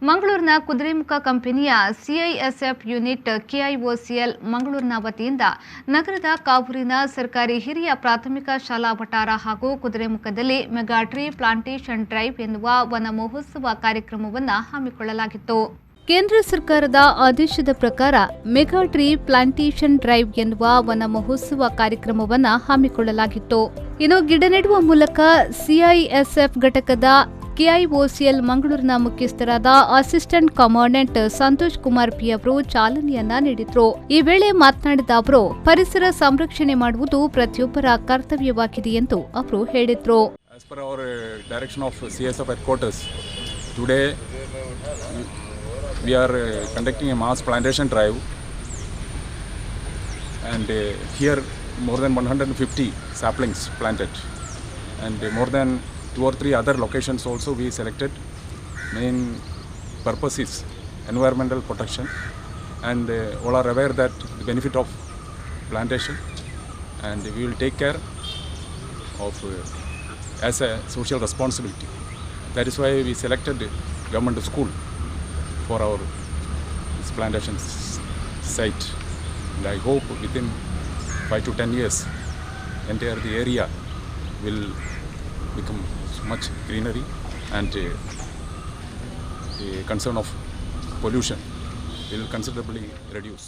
ಮಂಗಳೂರಿನ ಕುದುರೆಮುಖ ಕಂಪನಿಯ CISF unit KIOCL ಮಂಗಳೂರಿನ ವತಿಯಿಂದ ನಗರದ ಕಾವೂರಿನ ಸರ್ಕಾರಿ ಹಿರಿಯ ಪ್ರಾಥಮಿಕ ಶಾಲಾ ವಠಾರ ಹಾಗೂ ಕುದುರೆಮುಖದಲ್ಲಿ ಮೆಗಾ ಟ್ರೀ ಪ್ಲಾಂಟೇಷನ್ ಡ್ರೈವ್ ಎನ್ನುವ ವನ ಮಹೋತ್ಸವ ಕಾರ್ಯಕ್ರಮವನ್ನು ಹಮ್ಮಿಕೊಳ್ಳಲಾಗಿತ್ತು. ಕೇಂದ್ರ ಸರ್ಕಾರದ ಆದೇಶದ ಪ್ರಕಾರ ಮೆಗಾ ಟ್ರೀ ಪ್ಲಾಂಟೇಷನ್ ಡ್ರೈವ್ ಎನ್ನುವ ವನ ಮಹೋತ್ಸವ ಕಾರ್ಯಕ್ರಮವನ್ನು ಹಮ್ಮಿಕೊಳ್ಳಲಾಗಿತ್ತು. ಇನ್ನು ಗಿಡ ನೆಡುವ ಮೂಲಕ ಸಿಐಎಸ್ಎಫ್ ಘಟಕದ ಕೆಐಒಸಿಎಲ್ ಮಂಗಳೂರಿನ ಮುಖ್ಯಸ್ಥರಾದ assistant commandant Santosh Kumar P ಅವರು ಚಾಲನೆಯನ್ನ ನೀಡಿದ್ರು. ಈ ವೇಳೆ ಮಾತನಾಡಿದ ಅವರು, ಪರಿಸರ ಸಂರಕ್ಷಣೆ ಮಾಡುವುದು ಪ್ರತಿಯೊಬ್ಬರ ಕರ್ತವ್ಯವಾಗಿದೆ ಎಂದು ಅವರು ಹೇಳಿದ್ರು. As per our direction of CSF headquarters, today we are conducting a mass plantation drive, and here more than 150 saplings planted, and more than 2 or 3 other locations also we selected. Main purpose is environmental protection, and all are aware that the benefit of plantation, and we will take care of as a social responsibility. That is why we selected government school for our plantation site, and I hope within 5 to 10 years entire the area will become much greenery, and the concern of pollution will considerably reduce.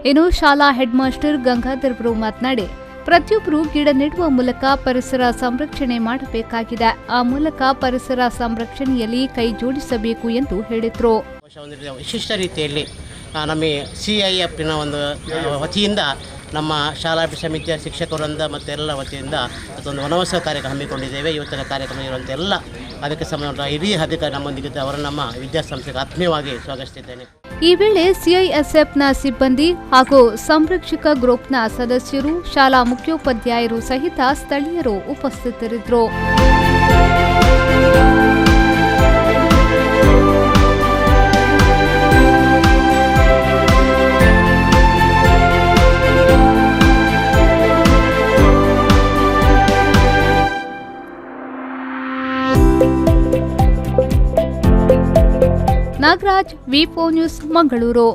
ಇನ್ನು ಶಾಲಾ head master Gangadhar ಅವರು ಮಾತನಾಡಿ, ಪ್ರತಿಯೊಬ್ಬರು ಗಿಡ ನೆಡುವ ಮೂಲಕ ಪರಿಸರ ಸಂರಕ್ಷಣೆ ಮಾಡಬೇಕಾಗಿದೆ. ಆ ಮೂಲಕ ಪರಿಸರ ಸಂರಕ್ಷಣೆಯಲ್ಲಿ ಕೈ ಜೋಡಿಸಬೇಕು ಎಂದು ಹೇಳಿದರು. ವಿಶಿಷ್ಟ ರೀತಿಯಲ್ಲಿ ನಮ್ಮ ಸಿಐಎಫ್ನ ಒಂದು ವತಿಯಿಂದ ನಮ್ಮ ಶಾಲಾ ಸಮಿತಿಯ ಶಿಕ್ಷಕರಿಂದ ಮತ್ತು ಎಲ್ಲ ವತಿಯಿಂದ ಅದೊಂದು ವನಮಹೋತ್ಸವ ಕಾರ್ಯಕ್ರಮ ಹಮ್ಮಿಕೊಂಡಿದ್ದೇವೆ. ಇವತ್ತಿನ ಕಾರ್ಯಕ್ರಮ ಇರುವಂಥ ಎಲ್ಲ ಅದಕ್ಕೆ ಸಂಬಂಧ ಹಿರಿಯ ಅಧಿಕಾರಿ ನಮ್ಮೊಂದಿಗೆ ಅವರು ನಮ್ಮ ವಿದ್ಯಾಸಂಸ್ಥೆಗೆ ಆತ್ಮೀಯವಾಗಿ ಸ್ವಾಗತಿಸುತ್ತೇನೆ. ಈ ವೇಳೆ ಸಿಐಎಸ್ಎಫ್ನ ಸಿಬ್ಬಂದಿ ಹಾಗೂ ಸಂರಕ್ಷಕ ಗ್ರೂಪ್ನ ಸದಸ್ಯರು, ಶಾಲಾ ಮುಖ್ಯೋಪಾಧ್ಯಾಯರು ಸಹಿತ ಸ್ಥಳೀಯರು ಉಪಸ್ಥಿತರಿದ್ದರು. ನಾಗರಾಜ್, ವಿ4 ನ್ಯೂಸ್, ಮಂಗಳೂರು.